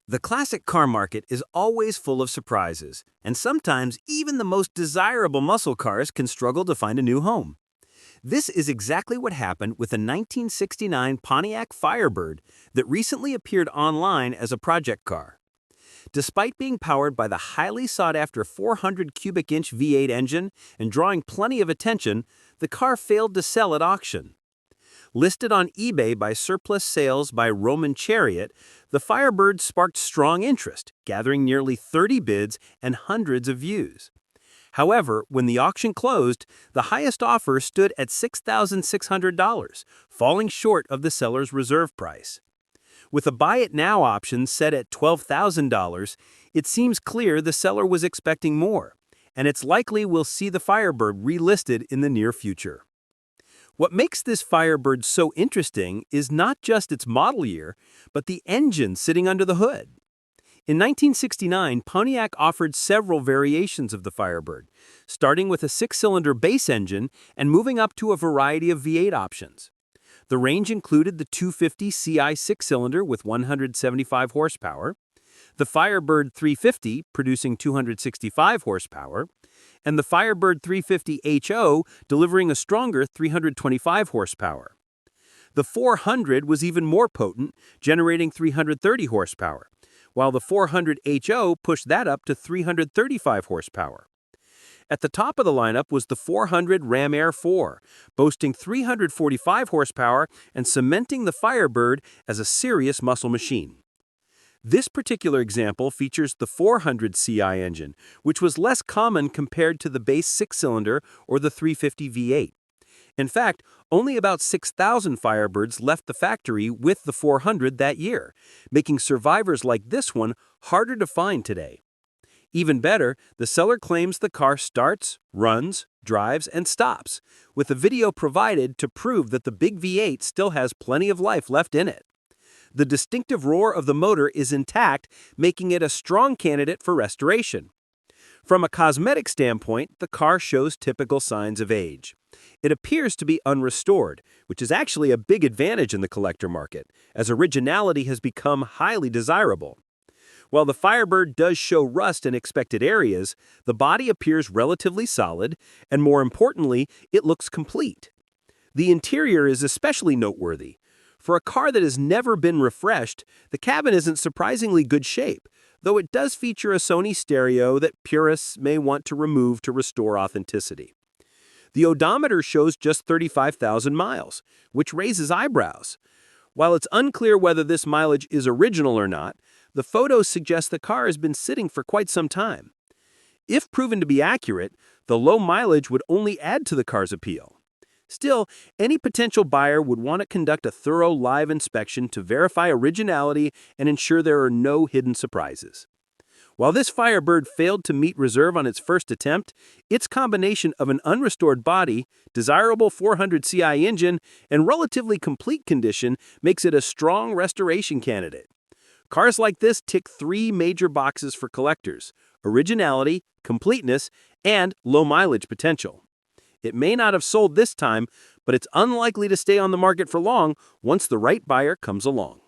The classic car market is always full of surprises, and sometimes even the most desirable muscle cars can struggle to find a new home. This is exactly what happened with a 1969 Pontiac Firebird that recently appeared online as a project car. Despite being powered by the highly sought-after 400 cubic inch V8 engine and drawing plenty of attention, the car failed to sell at auction. Listed on eBay by surplus sales by Roman Chariot, the Firebird sparked strong interest, gathering nearly 30 bids and hundreds of views. However, when the auction closed, the highest offer stood at $6,600, falling short of the seller's reserve price. With a buy it now option set at $12,000, it seems clear the seller was expecting more, and it's likely we'll see the Firebird relisted in the near future. What makes this Firebird so interesting is not just its model year, but the engine sitting under the hood. In 1969, Pontiac offered several variations of the Firebird, starting with a six-cylinder base engine and moving up to a variety of V8 options. The range included the 250 CI six-cylinder with 175 horsepower, the Firebird 350 producing 265 horsepower, and the Firebird 350 HO delivering a stronger 325 horsepower. The 400 was even more potent, generating 330 horsepower, while the 400 HO pushed that up to 335 horsepower. At the top of the lineup was the 400 Ram Air 4, boasting 345 horsepower and cementing the Firebird as a serious muscle machine. This particular example features the 400 CI engine, which was less common compared to the base six-cylinder or the 350 V8. In fact, only about 6,000 Firebirds left the factory with the 400 that year, making survivors like this one harder to find today. Even better, the seller claims the car starts, runs, drives, and stops, with a video provided to prove that the big V8 still has plenty of life left in it. The distinctive roar of the motor is intact, making it a strong candidate for restoration. From a cosmetic standpoint, the car shows typical signs of age. It appears to be unrestored, which is actually a big advantage in the collector market, as originality has become highly desirable. While the Firebird does show rust in expected areas, the body appears relatively solid, and more importantly, it looks complete. The interior is especially noteworthy. For a car that has never been refreshed, the cabin is in surprisingly good shape, though it does feature a Sony stereo that purists may want to remove to restore authenticity. The odometer shows just 35,000 miles, which raises eyebrows. While it's unclear whether this mileage is original or not, the photos suggest the car has been sitting for quite some time. If proven to be accurate, the low mileage would only add to the car's appeal. Still, any potential buyer would want to conduct a thorough live inspection to verify originality and ensure there are no hidden surprises. While this Firebird failed to meet reserve on its first attempt, its combination of an unrestored body, desirable 400 CI engine, and relatively complete condition makes it a strong restoration candidate. Cars like this tick three major boxes for collectors: originality, completeness, and low mileage potential. It may not have sold this time, but it's unlikely to stay on the market for long once the right buyer comes along.